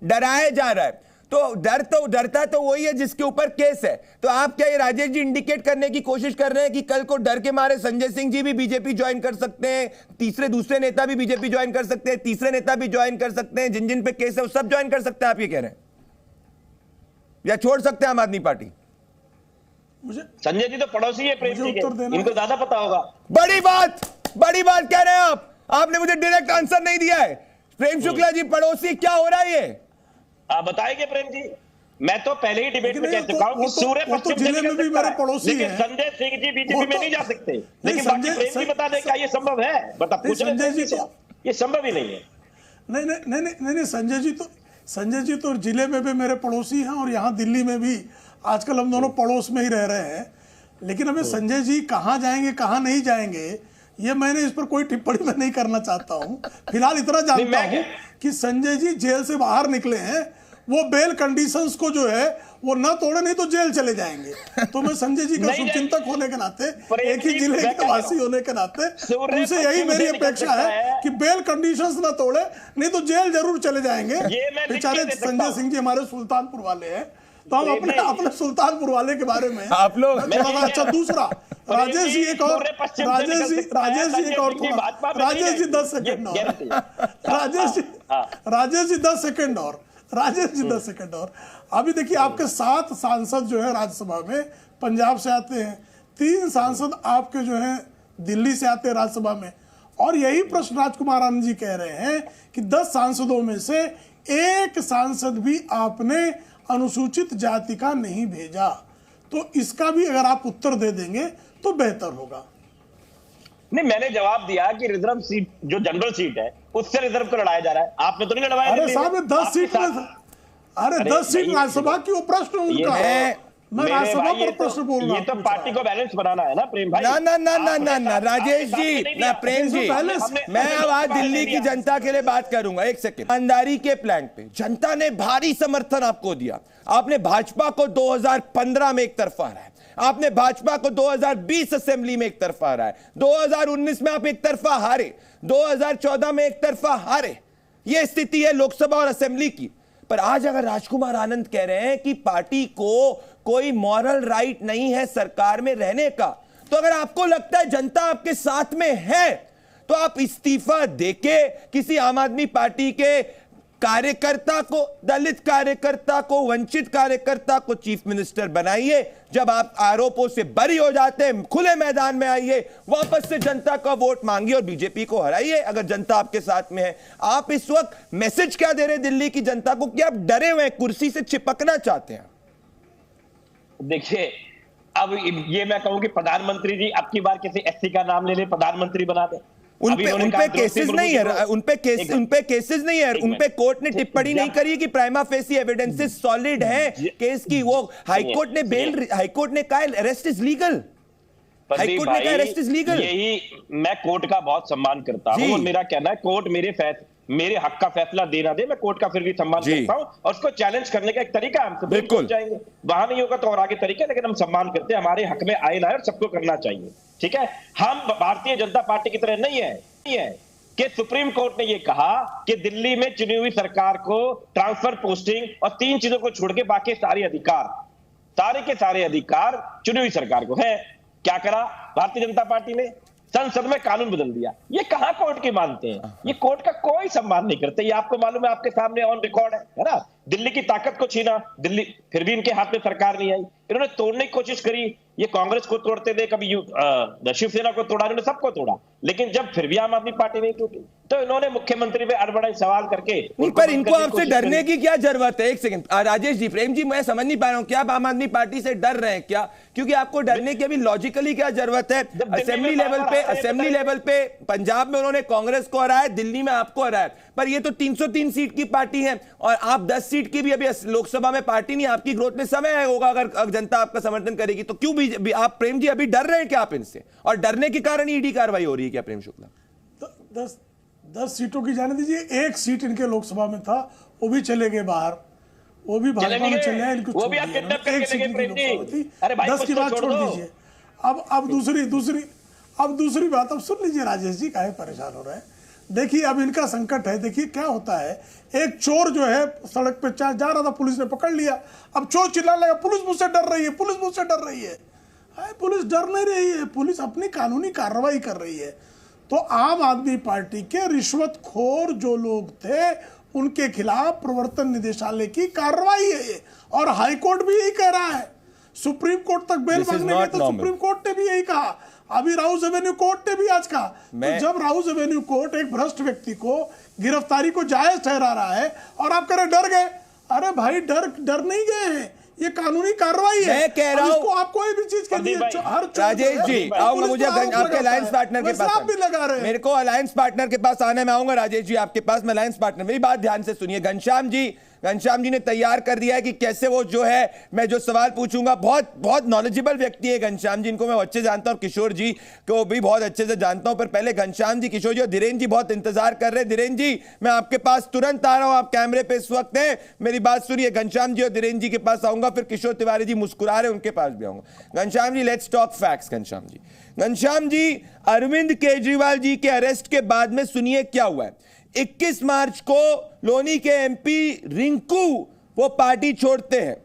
डराया जा रहा है, तो डरता तो वही है जिसके ऊपर केस है। तो आप क्या ये राजेश जी इंडिकेट करने की कोशिश कर रहे हैं कि कल को डर के मारे संजय सिंह जी भी बीजेपी ज्वाइन कर सकते हैं, दूसरे नेता भी बीजेपी ज्वाइन कर सकते हैं, तीसरे नेता भी ज्वाइन कर सकते हैं, जिन पे केस है वो सब ज्वाइन कर सकते हैं, आप ये कह रहे हैं? या छोड़ सकते हैं आम आदमी पार्टी? संजय जी तो पड़ोसी है प्रेम जी के, इनको ज्यादा पता होगा। बड़ी बात कह रहे हैं आप। आपने मुझे डायरेक्ट आंसर नहीं दिया है। प्रेम शुक्ला जी पड़ोसी क्या हो रहा है ये? आप बताएंगे प्रेम जी? मैं तो पहले ही डिबेट में कह चुका हूं कि सूर्य पश्चिम जिले में भी मेरे पड़ोसी हैं, लेकिन संजय सिंह जी बीजेपी में नहीं जा सकते, लेकिन बाकी प्रेम जी बता दें क्या ये संभव है? बता पूछ रहे संजय जी तो ये संभव ही नहीं है। नहीं, संजय जी तो जिले में भी मेरे पड़ोसी हैं और यहाँ दिल्ली में भी आजकल हम दोनों पड़ोस में ही रह रहे हैं। लेकिन अभी संजय जी कहाँ जाएंगे कहाँ नहीं जाएंगे ये मैंने इस पर कोई टिप्पणी मैं नहीं करना चाहता हूँ। फिलहाल इतना जानता हूँ कि संजय जी जेल से बाहर निकले हैं, वो बेल कंडीशंस को जो है वो ना तोड़े, नहीं तो जेल चले जाएंगे। तो मैं संजय जी का शुभचिंतक होने के नाते, एक ही जिले के वासी होने के नाते उनसे यही मेरी अपेक्षा है कि बेल कंडीशंस ना तोड़े, नहीं तो जेल जरूर चले जाएंगे। बेचारे संजय सिंह जी हमारे सुल्तानपुर वाले हैं, तो हम अपने सुल्तानपुर वाले के बारे में आप लोग अच्छा। दूसरा राजेश जी एक और, राजेश जी एक और थोड़ा, राजेश जी 10 सेकंड और, राजेश जी 10 सेकंड और, राजेश जी 10 सेकंड और। अभी देखिए आपके 7 सांसद जो है राज्यसभा में पंजाब से आते हैं, 3 सांसद आपके जो है दिल्ली से आते हैं राज्यसभा में, और यही प्रश्न राजकुमार आनंद जी कह रहे हैं कि 10 सांसदों में से एक सांसद भी आपने अनुसूचित जाति का नहीं भेजा। तो इसका भी अगर आप उत्तर दे देंगे तो बेहतर होगा। नहीं, मैंने जवाब दिया कि रिजर्व सीट जो जनरल सीट है उससे रिजर्व को लड़ाया जा रहा है, आपने तो नहीं लड़वाया। अरे साहब 10 सीट में, अरे 10 सीट राज्यसभा की, वो प्रश्न उनका है, मैं राज्यसभा पर प्रश्न बोल रहा हूं। ये तो पार्टी को बैलेंस बनाना है ना प्रेम भाई। ना राजेश जी, ना प्रेम जी, मैं अब आज दिल्ली की जनता के लिए बात करूंगा। एक सेकंड, ईमानदारी के प्लान पे जनता ने भारी समर्थन आपको दिया। आपने भाजपा को 2015 में एक तरफा हराया, आपने भाजपा को 2020 असेंबली में एक तरफा हराया, 2019 में आप एक तरफा हारे, 2014 में एक तरफा हारे। यह स्थिति है लोकसभा और असेंबली की। पर आज अगर राजकुमार आनंद कह रहे हैं कि पार्टी को कोई मॉरल राइट नहीं है सरकार में रहने का, तो अगर आपको लगता है जनता आपके साथ में है तो आप इस्तीफा देके किसी आम आदमी पार्टी के कार्यकर्ता को, दलित कार्यकर्ता को, वंचित कार्यकर्ता को चीफ मिनिस्टर बनाइए। जब आप आरोपों से बरी हो जाते हैं खुले मैदान में आइए, वापस से जनता का वोट मांगिए और बीजेपी को हराइए अगर जनता आपके साथ में है। आप इस वक्त मैसेज क्या दे रहे हैं दिल्ली की जनता को कि आप डरे हुए कुर्सी से चिपकना चाहते हैं? देखिए, अब ये मैं कहूं कि प्रधानमंत्री जी अब की बार किसी एससी का नाम ले ले, प्रधानमंत्री बना दे। उनपे केसेस नहीं है, उनपे केसेस नहीं है, उनपे कोर्ट ने टिप्पणी नहीं करी कि प्राइमा फेसी एविडेंसेस सॉलिड है केस की। वो हाईकोर्ट ने हाईकोर्ट ने कहा अरेस्ट इज लीगल, हाईकोर्ट ने कहा अरेस्ट इज लीगल। यही मैं कोर्ट का बहुत सम्मान करता हूं और मेरा कहना है कोर्ट मेरे हक का फैसला देना दे, मैं कोर्ट का फिर भी सम्मान करता हूं और उसको चैलेंज करने का एक तरीका हम सब बिल्कुल जाएंगे। वहां नहीं होगा तो और आगे तरीके, लेकिन हम सम्मान करते हैं, हमारे हक में आए ना और सबको करना चाहिए। ठीक है, हम भारतीय जनता पार्टी की तरह नहीं है कि सुप्रीम कोर्ट ने यह कहा कि दिल्ली में चुनी हुई सरकार को ट्रांसफर, पोस्टिंग और 3 चीजों को छोड़ के बाकी सारे के सारे अधिकार चुनी हुई सरकार को है। क्या करा भारतीय जनता पार्टी ने? संसद में कानून बदल दिया। ये कहां कोर्ट की मानते हैं? ये कोर्ट का कोई सम्मान नहीं करते। ये आपको मालूम है, आपके सामने ऑन रिकॉर्ड है ना। दिल्ली की ताकत को छीना, दिल्ली फिर भी इनके हाथ में सरकार नहीं आई, इन्होंने तोड़ने की कोशिश करी। ये कांग्रेस को तोड़ते थे, कभी शिवसेना को तोड़ा, इन्होंने सबको तोड़ा, लेकिन जब फिर भी आम आदमी पार्टी नहीं टूटी तो इन्होंने मुख्यमंत्री पे अड़बड़ाई सवाल करके। पर इनको आपसे डरने की क्या जरूरत है? एक सेकंड राजेश जी, प्रेम जी, मैं समझ नहीं पा रहा हूं क्या आप आम आदमी पार्टी से डर रहे हैं क्या? क्योंकि आपको डरने की अभी लॉजिकली क्या जरूरत है? असेंबली लेवल पे पंजाब में उन्होंने कांग्रेस को हराया, दिल्ली में आपको हराया, पर ये तो 303 सीट की पार्टी है और आप 10 सीट की भी अभी लोकसभा में पार्टी नहीं। आपकी ग्रोथ में समय होगा अगर जनता आपका समर्थन करेगी तो। क्यों भी आप प्रेम जी अभी डर रहे हैं क्या आप इनसे? और डरने के कारण ईडी कार्रवाई हो रही है क्या प्रेम शुक्ला? 10 सीटों की जाने दीजिए, 1 सीट इनके लोकसभा में था, वो भी चले गए बाहर, वो भी भाजपा में चले गए, इनको 1 सीट की लोकसभा थी। 10 की बात छोड़ दीजिए। अब दूसरी बात, अब सुन लीजिए राजेश जी, काहे परेशान हो रहे हैं। देखिए अब इनका संकट है। देखिए क्या होता है, एक चोर जो है सड़क पे जा रहा था, पुलिस ने पकड़ लिया। अब चोर चिल्लाने लगा पुलिस मुझसे डर रही है, पुलिस मुझसे डर रही है। पुलिस डर नहीं रही है, पुलिस अपनी कानूनी कार्रवाई कर रही है। तो आम आदमी पार्टी के रिश्वतखोर जो लोग थे उनके खिलाफ प्रवर्तन निदेशालय की कार्रवाई है ये, और हाईकोर्ट भी यही कह रहा है। सुप्रीम कोर्ट तक बेल मांगने गए तो सुप्रीम कोर्ट ने भी यही कहा, अभी राउज एवेन्यू कोर्ट ने भी आज कहा। तो जब राउज एवेन्यू कोर्ट एक भ्रष्ट व्यक्ति को गिरफ्तारी को जायज ठहरा रहा है और आप कह रहे डर गए, अरे भाई डर नहीं गए हैं, ये कानूनी कार्रवाई है। मैं कह रहा हूं आप कोई भी चीज करिए, हर राजेश जी आऊंगा, मुझे आपके अलायंस पार्टनर के पास आप भी लगा रहे हैं। मेरे को अलायंस पार्टनर के पास आने में आऊंगा राजेश जी आपके पास, मैं अलायंस पार्टनर, मेरी बात ध्यान से सुनिए। घनश्याम जी ने तैयार कर दिया है कि कैसे वो जो है, मैं जो सवाल पूछूंगा, बहुत बहुत नॉलेजेबल व्यक्ति है घनश्याम जी, इनको मैं अच्छे जानता हूं, किशोर जी को भी बहुत अच्छे से जानता हूं। पर पहले घनश्याम जी, किशोर जी और धीरेन्द्र जी बहुत इंतजार कर रहे हैं। धीरेन्द्र जी मैं आपके पास तुरंत आ रहा हूं, आप कैमरे पे इस वक्त हैं, मेरी बात सुनिए। घनश्याम जी और धीरेन्द्र जी के पास आऊंगा, फिर किशोर तिवारी जी मुस्कुरा रहे, उनके पास भी आऊंगा। Ghanshyam ji let's talk facts. Ghanshyam ji Arvind Kejriwal ji के अरेस्ट के बाद में सुनिए क्या हुआ है। 21 मार्च को लोनी के एमपी रिंकू वो पार्टी छोड़ते हैं,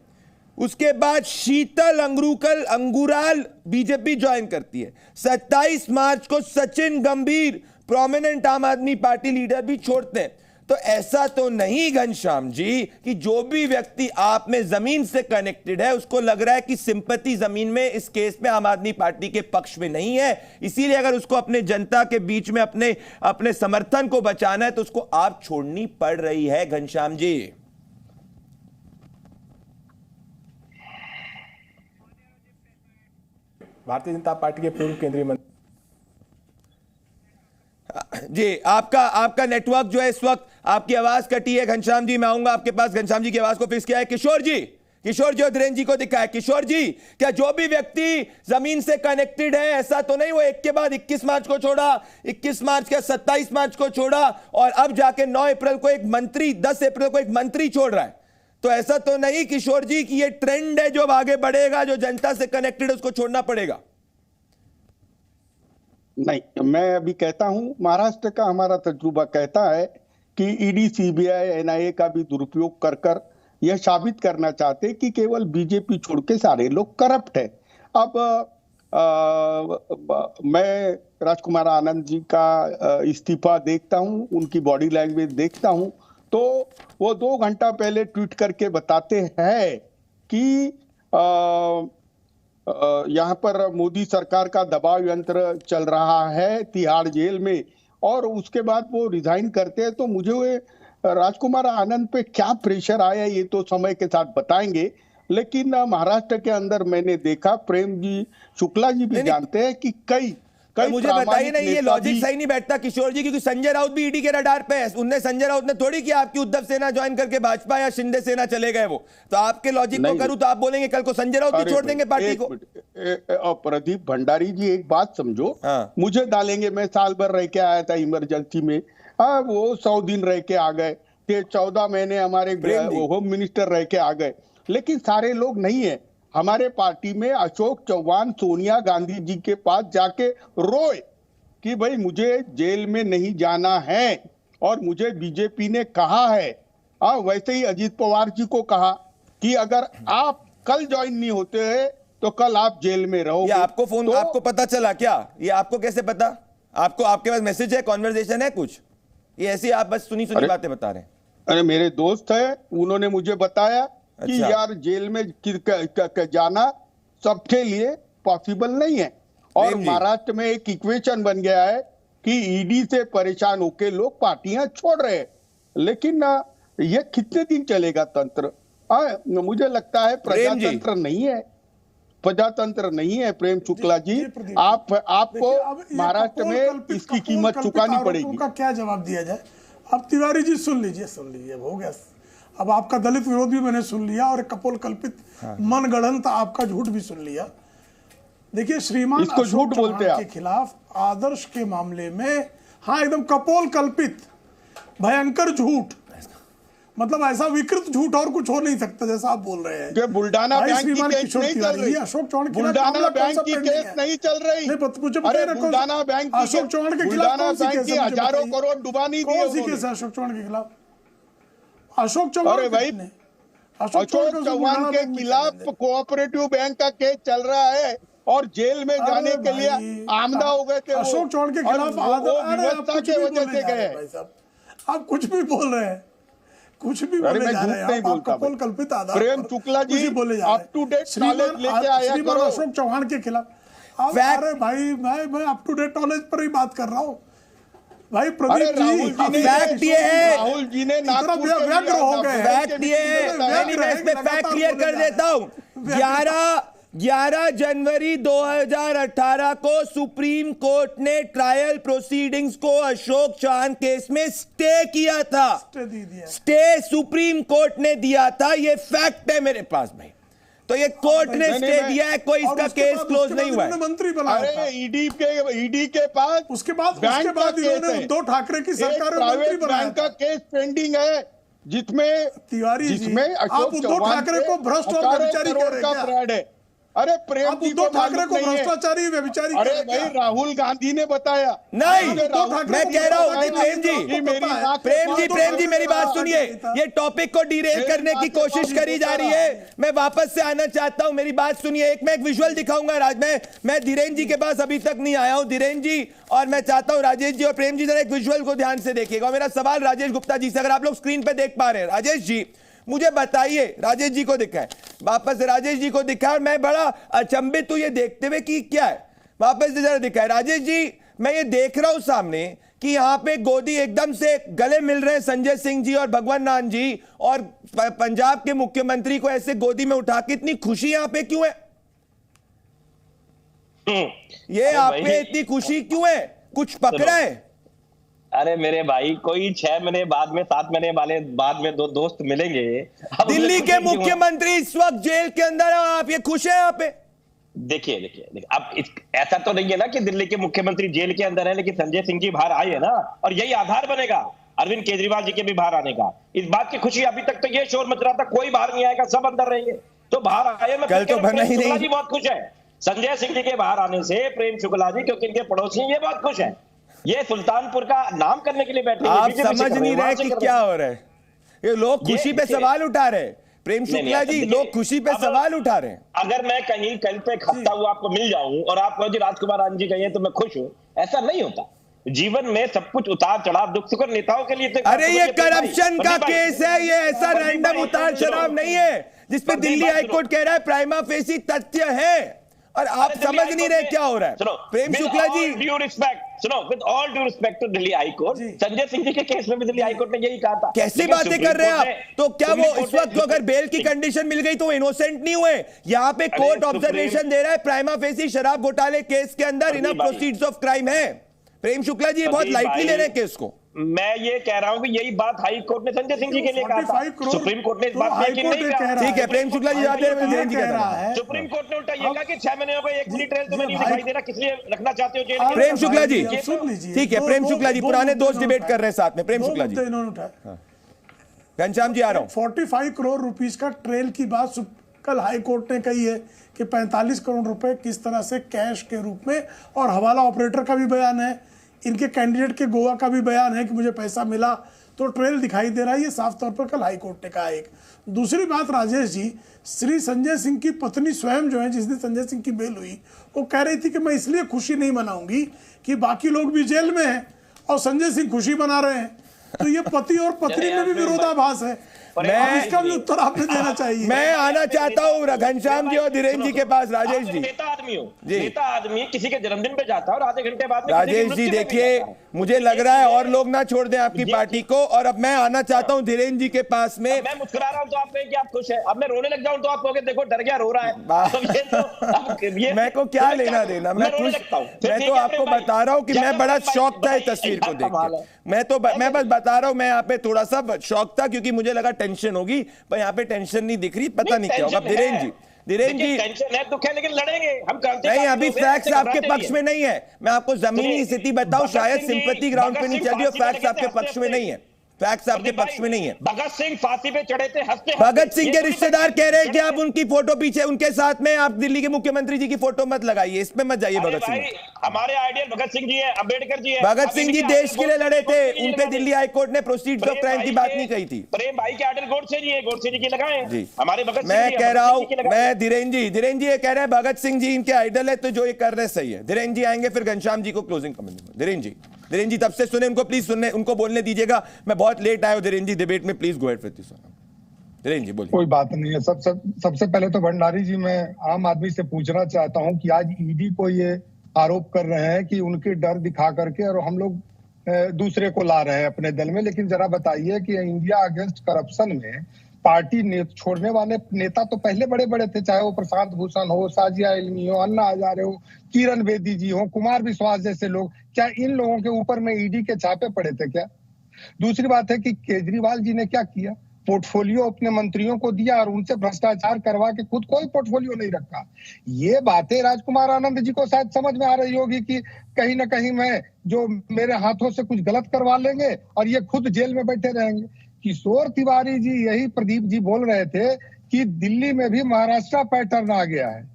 उसके बाद शीतल अंगुराल बीजेपी ज्वाइन करती है। 27 मार्च को सचिन गंभीर प्रोमिनेंट आम आदमी पार्टी लीडर भी छोड़ते हैं। तो ऐसा तो नहीं घनश्याम जी कि जो भी व्यक्ति आप में जमीन से कनेक्टेड है उसको लग रहा है कि सिंपैथी जमीन में इस केस में आम आदमी पार्टी के पक्ष में नहीं है, इसीलिए अगर उसको अपने जनता के बीच में अपने समर्थन को बचाना है तो उसको आप छोड़नी पड़ रही है। घनश्याम जी भारतीय जनता पार्टी के पूर्व केंद्रीय मंत्री जी, आपका नेटवर्क जो है इस वक्त, आपकी आवाज कटी है घनश्याम जी, मैं आऊंगा आपके पास। घनश्याम जी की आवाज को फिक्स किया है। किशोर जी और धीरेन्द्र जी को दिखा है। किशोर जी, क्या जो भी व्यक्ति जमीन से कनेक्टेड है, ऐसा तो नहीं वो एक के बाद 21 मार्च को छोड़ा, 21 मार्च का 27 मार्च को छोड़ा और अब जाके 9 अप्रैल को एक मंत्री, 10 अप्रैल को एक मंत्री छोड़ रहा है, तो ऐसा तो नहीं किशोर जी कि ये ट्रेंड है जो अब आगे बढ़ेगा, जो जनता से कनेक्टेड है उसको छोड़ना पड़ेगा? नहीं, मैं अभी कहता हूं, महाराष्ट्र का हमारा तजुर्बा कहता है कि ईडी, सीबीआई, एनआईए का भी दुरुपयोग कर यह साबित करना चाहते कि केवल बीजेपी छोड़ के सारे लोग करप्ट है। अब मैं राजकुमार आनंद जी का इस्तीफा देखता हूं, उनकी बॉडी लैंग्वेज देखता हूं, तो वो 2 घंटा पहले ट्वीट करके बताते हैं कि यहाँ पर मोदी सरकार का दबाव यंत्र चल रहा है तिहाड़ जेल में, और उसके बाद वो रिजाइन करते हैं। तो मुझे राजकुमार आनंद पे क्या प्रेशर आया ये तो समय के साथ बताएंगे, लेकिन महाराष्ट्र के अंदर मैंने देखा, प्रेम जी शुक्ला जी भी जानते हैं कि कई मुझे बताइए नहीं, ये लॉजिक सही नहीं बैठता किशोर जी, क्योंकि संजय राउत भी ईडी के रडार पे है। संजय राउत ने थोड़ी किया आपकी उद्धव सेना ज्वाइन करके भाजपा या शिंदे सेना चले गए वो, तो आपके लॉजिक को करूं तो आप बोलेंगे कल को संजय राउत भी छोड़ देंगे पार्टी को। प्रदीप भंडारी जी एक बात समझो, मुझे डालेंगे, मैं साल भर रह के आया था इमरजेंसी में, वो 100 दिन रह के आ गए, 14 महीने हमारे होम मिनिस्टर रह के आ गए, लेकिन सारे लोग नहीं है। हमारे पार्टी में अशोक चौहान सोनिया गांधी जी के पास जाके रोए कि भाई मुझे जेल में नहीं जाना है और मुझे बीजेपी ने कहा है। वैसे ही अजीत पवार जी को कहा कि अगर आप कल ज्वाइन नहीं होते हैं तो कल आप जेल में रहोगे। ये आपको फोन आपको पता चला क्या? ये आपको कैसे पता? आपके पास मैसेज है, कॉन्वर्सेशन है कुछ? ये ऐसी आप बस सुनी बातें बता रहे हैं? अरे मेरे दोस्त है, उन्होंने मुझे बताया कि यार जेल में जाना सबके लिए पॉसिबल नहीं है, और महाराष्ट्र में एक इक्वेशन बन गया है कि ईडी से परेशान होके लोग पार्टियां छोड़ रहे हैं, लेकिन ये कितने दिन चलेगा तंत्र? मुझे लगता है प्रजातंत्र नहीं है प्रेम शुक्ला जी, आपको महाराष्ट्र में इसकी कीमत चुकानी पड़ेगी। उनका क्या जवाब दिया जाए? अब तिवारी जी सुन लीजिए, हो गया। अब आपका दलित विरोध भी मैंने सुन लिया और कपोल कल्पित मनगढ़ंत आपका झूठ भी सुन लिया। देखिए, श्रीमान इसको झूठ बोलते हैं के खिलाफ आदर्श के मामले में, हाँ, एकदम कपोल कल्पित भयंकर झूठ, मतलब ऐसा विकृत झूठ और कुछ हो नहीं सकता जैसा आप बोल रहे हैं। बुल्डाना बैंक की केस नहीं चल रही, अशोक चौहान बुल्डाना बैंक की केस नहीं चल रही, बुल्डाना बैंक अशोक चौहान के खिलाफ हजारों करोड़ डुबानी दी अशोक चौहान के खिलाफ। अशोक चौहान के खिलाफ कोऑपरेटिव बैंक का केस चल रहा है और जेल में जाने के लिए आमदा हो गए थे। अशोक चौहान के खिलाफ व्यवस्था की वजह से गए। आप कुछ भी बोल रहे हैं, कुछ भी बोले जा रहे हैं, आप कपोल कल्पित आधार प्रेम शुक्ला जी बोले जा अप टू डेट नॉलेज लेके आया करो। अशोक चौहान के खिलाफ अरे भाई, मैं अप टू डेट नॉलेज पर ही बात कर रहा हूँ भाई। प्रदीप जी, राहुल जी ने व्यग्र हो गए, फैक्ट ये है नहीं, मैं इसमें फैक्ट क्लियर कर देता हूं। 11 जनवरी 2018 को सुप्रीम कोर्ट ने ट्रायल प्रोसीडिंग्स को अशोक चौहान केस में स्टे किया था। स्टे सुप्रीम कोर्ट ने दिया था, ये फैक्ट है मेरे पास भाई। तो ये कोर्ट ने स्टे दिया है, कोई इसका केस क्लोज नहीं हुआ है। मंत्री बनाया था ईडी के पास उसके बाद इन्होंने उद्धव ठाकरे की सरकार में मंत्री बनाया का केस पेंडिंग है, जिसमें तिवारी जी अशोक उद्धव ठाकरे को भ्रष्ट और व्यभिचारी कह रहे हैं क्या? अरे प्रेम जी उद्धव ठाकरे को भ्रष्टाचारी व्यभिचारी, अरे भाई राहुल गांधी ने बताया नहीं, मैं कह रहा हूं प्रेम जी मेरी बात सुनिए। ये टॉपिक को डिरेल करने की कोशिश करी जा रही है, मैं वापस से आना चाहता हूं, मेरी बात सुनिए। मैं एक विजुअल दिखाऊंगा मैं धीरेन्द्र जी के पास अभी तक नहीं आया हूं, धीरेन्द्र जी, और मैं चाहता हूं राजेश जी और प्रेम जी जरा एक विजुअल को ध्यान से देखिएगा। मेरा सवाल राजेश गुप्ता जी से, अगर आप लोग स्क्रीन पे देख पा रहे हैं, राजेश जी मुझे बताइए, राजेश जी को दिखाएं, वापस राजेश जी को दिखाएं। मैं बड़ा अचंभित हूं ये देखते हुए कि क्या है, वापस से जरा दिखाएं राजेश जी। मैं ये देख रहा हूं सामने कि यहाँ पे गोदी एकदम से गले मिल रहे हैं संजय सिंह जी और भगवंत मान जी, और पंजाब के मुख्यमंत्री को ऐसे गोदी में उठा के इतनी खुशी यहाँ पे क्यों है? ये आप पे इतनी खुशी क्यों है? कुछ पकड़ा है? अरे मेरे भाई, कोई 6 महीने बाद में 7 महीने वाले बाद में दो दोस्त मिलेंगे। दिल्ली के मुख्यमंत्री इस वक्त जेल के अंदर है, आप ये खुश है यहाँ पे? देखिए अब ऐसा तो नहीं है ना कि दिल्ली के मुख्यमंत्री जेल के अंदर है, लेकिन संजय सिंह जी बाहर आए है ना, और यही आधार बनेगा अरविंद केजरीवाल जी के भी बाहर आने का। इस बात की खुशी, अभी तक तो ये शोर मच रहा था कोई बाहर नहीं आएगा, सब अंदर रहेंगे, तो बाहर आए। मैं कल तो बना ही नहीं। जी बहुत खुश है संजय सिंह जी के बाहर आने से, प्रेम शुक्ला जी क्योंकि इनके पड़ोसी ये बहुत खुश है। ये सुल्तानपुर का नाम करने के लिए बैठे, आप समझ नहीं रहे कि क्या हो रहा है। ये लोग खुशी पे सवाल उठा रहे हैं, प्रेम शुक्ला जी, लोग खुशी पे सवाल उठा रहे हैं। अगर मैं कहीं कल पे खपता हुआ आपको मिल जाऊं और आप कहो जी राजकुमार आनंद जी कहिए तो मैं खुश हूं, ऐसा नहीं होता। जीवन में सब कुछ उतार चढ़ाव दुख सुख नेताओं के लिए। अरे ये करप्शन का केस है, ये ऐसा रैंडम उतार चढ़ाव नहीं है जिसपे दिल्ली हाईकोर्ट कह रहा है प्राइमा फेसी तथ्य है, और आप समझ नहीं रहे क्या हो रहा है। Prem Shukla ji, with all due respect to Delhi high court, Sanjay Singh ji के केस में भी दिल्ली हाई कोर्ट ने यही कहा था। कैसी बातें कर रहे हैं आप? तो क्या वो इस वक्त अगर बेल की कंडीशन मिल गई तो इनोसेंट नहीं हुए? यहाँ पे कोर्ट ऑब्जर्वेशन दे रहा है प्राइमा फेसी शराब घोटाले केस के अंदर इनफ प्रोसीड्स ऑफ क्राइम है। प्रेम शुक्ला जी बहुत लाइटली ले रहे हैं केस को। मैं ये कह रहा हूं कि यही बात हाई कोर्ट ने संजय सिंह जी के लिए कहा था, सुप्रीम कोर्ट ने इस बात नहीं कहा। ठीक है प्रेम शुक्ला जी, सुप्रीम कोर्ट ने उल्टा ये कहा कि 6 महीने हो गए, एक मिनट ट्रेल तो नहीं दिखाई दे रहा, किस लिए रखना चाहते हो जेल में? प्रेम शुक्ला जी ठीक है, प्रेम शुक्ला जी पुराने दोस्त डिबेट कर रहे हैं साथ में। प्रेम शुक्ला जी, घनश्याम जी आ रहा हूं। 45 करोड़ रुपीस का ट्रेल की बात कल हाई कोर्ट ने कही है कि 45 करोड़ रुपए किस तरह से कैश के रूप में, और हवाला ऑपरेटर का भी बयान है, इनके कैंडिडेट के गोवा का भी बयान है कि मुझे पैसा मिला, तो ट्रेल दिखाई दे रहा है। ये साफ तौर पर कल हाई कोर्ट ने कहा। एक दूसरी बात राजेश जी, श्री संजय सिंह की पत्नी स्वयं जो है, जिस दिन संजय सिंह की बेल हुई, वो कह रही थी कि मैं इसलिए खुशी नहीं मनाऊंगी कि बाकी लोग भी जेल में हैं और संजय सिंह खुशी मना रहे हैं। तो ये पति और पत्नी में भी विरोधाभास है। इसका भी उत्तर आपने देना चाहिए। मैं आना चाहता हूँ घनश्याम जी और धीरेन्द्र जी के पास। राजेश जी, नेता आदमी हो, नेता आदमी किसी के जन्मदिन पे जाता है और आधे घंटे बाद राजेश जी देखिए, मुझे लग रहा है और लोग ना छोड़ दें आपकी पार्टी को, और अब मैं आना चाहता हूँ धीरेन्द्र जी के पास में। मैं मुस्कुरा रहा हूँ तो आप कहें कि आप खुश है, अब मैं रोने लग जाऊँ तो आप कहोगे देखो डर गया, रो रहा है। मैं को क्या लेना देना, मैं खुश, मैं तो आपको बता रहा हूँ कि मैं बड़ा शौक था इस तस्वीर को देख के। मैं बस बता रहा हूँ, मैं यहाँ पे थोड़ा सा शौक था क्योंकि मुझे लगा टेंशन होगी, पर यहाँ पे टेंशन नहीं दिख रही, पता नहीं क्या होगा। धीरेन्द्र जी टेंशन है, दुख है, लेकिन लड़ेंगे हम। नहीं, अभी फैक्ट्स आपके पक्ष में नहीं है, मैं आपको जमीनी स्थिति बताऊं, शायद सिंपैथी ग्राउंड पे नहीं चल रही और फैक्ट्स आपके पक्ष में नहीं है, फैक्ट्स आपके पक्ष में नहीं है। भगत सिंह फांसी पे चढ़े थे हंसते। भगत सिंह के रिश्तेदार कह रहे हैं कि आप उनकी फोटो पीछे, उनके साथ में आप दिल्ली के मुख्यमंत्री जी की फोटो मत लगाइए, इसमें मत जाइए। भगत सिंह, हमारे आइडियल भगत सिंह जी है, अम्बेडकर जी है। भगत सिंह जी देश के लिए लड़े थे, उन पे दिल्ली हाईकोर्ट ने प्रोसीड्स ऑफ क्राइम की बात नहीं कही थी। प्रेम भाई के आइडियल गोडसे जी है, गोडसे जी की लगाए जी हमारे भगत सिंह। मैं कह रहा हूँ, मैं धीरेन्द्र जी ये कह रहे हैं भगत सिंह जी इनके आइडल है, तो जो ये कर रहे सही है। धीरेन्द्र जी आएंगे, फिर घनश्याम जी को क्लोजिंग कमेंट। धीरेन्द्र जी तब से सुने, उनको प्लीज सुनने, उनको बोलने दीजिएगा। मैं बहुत लेट आया हूं धीरेन्द्र जी डिबेट में, please go ahead with this. Dhirendra ji बोलिए। कोई बात नहीं है। सबसे पहले तो भंडारी जी, मैं आम आदमी से पूछना चाहता हूं कि आज ईडी को ये आरोप कर रहे हैं कि उनके डर दिखा करके और हम लोग दूसरे को ला रहे हैं अपने दल में, लेकिन जरा बताइए कि इंडिया अगेंस्ट करप्शन में पार्टी छोड़ने वाले नेता तो पहले बड़े बड़े थे, चाहे वो प्रशांत भूषण हो, साजिया इल्मी हो, अन्ना हजारे हो, किरण बेदी जी हो, कुमार विश्वास जैसे लोग। क्या इन लोगों के ऊपर में ईडी के छापे पड़े थे क्या? दूसरी बात है कि केजरीवाल जी ने क्या किया, पोर्टफोलियो अपने मंत्रियों को दिया और उनसे भ्रष्टाचार करवा के खुद कोई पोर्टफोलियो नहीं रखा। ये बातें राजकुमार आनंद जी को शायद समझ में आ रही होगी कि कहीं ना कहीं मैं जो मेरे हाथों से कुछ गलत करवा लेंगे और ये खुद जेल में बैठे रहेंगे। किशोर तिवारी जी, यही प्रदीप जी बोल रहे थे कि दिल्ली में भी महाराष्ट्र पैटर्न आ गया है।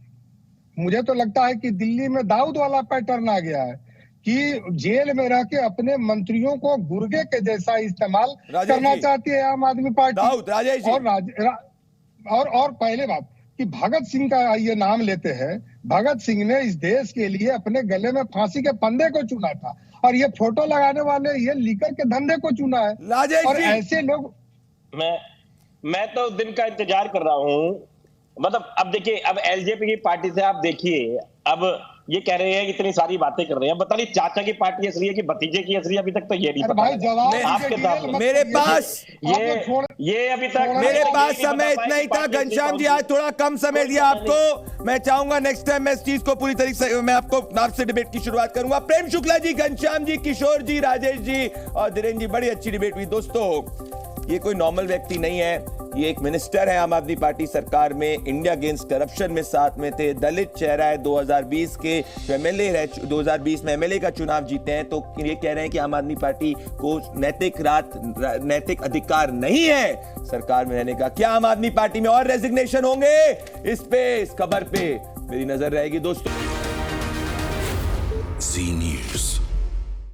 मुझे तो लगता है कि दिल्ली में दाऊद वाला पैटर्न आ गया है कि जेल में रह के अपने मंत्रियों को गुर्गे के जैसा इस्तेमाल करना चाहती है आम आदमी पार्टी। राजेश जी। और पहले बात कि भगत सिंह का ये नाम लेते हैं, भगत सिंह ने इस देश के लिए अपने गले में फांसी के फंदे को चुना था और ये फोटो लगाने वाले ये लीकर के धंधे को चुना है। राजेश और जी। ऐसे लोग, मैं तो दिन का इंतजार कर रहा हूं। मतलब अब देखिए, अब एलजेपी की पार्टी से आप देखिए, अब ये कह रहे हैं, इतनी सारी बातें कर रहे हैं, बता नहीं चाचा की पार्टी असली है कि भतीजे की असली, अभी तक तो ये नहीं पता। भाई जवाब आपके साथ मेरे पास ये अभी तक मेरे पास समय इतना ही था। घनश्याम जी, आज थोड़ा कम समय दिया आपको। मैं चाहूंगा नेक्स्ट टाइम मैं इस चीज को पूरी तरीके से मैं आपसे डिबेट की शुरुआत करूंगा। प्रेम शुक्ला जी, घनश्याम जी, किशोर जी, राजेश जी और धीरेन्द्र जी, बड़ी अच्छी डिबेट हुई। दोस्तों, ये कोई नॉर्मल व्यक्ति नहीं है, ये एक मिनिस्टर है आम आदमी पार्टी सरकार में, इंडिया अगेंस्ट करप्शन में साथ में थे, दलित चेहरा है, 2020 के एमएलए रहे, 2020 में एमएलए का चुनाव जीते हैं। तो ये कह रहे हैं कि आम आदमी पार्टी को नैतिक अधिकार नहीं है सरकार में रहने का। क्या आम आदमी पार्टी में और रेजिग्नेशन होंगे? इस खबर पे मेरी नजर रहेगी दोस्तों।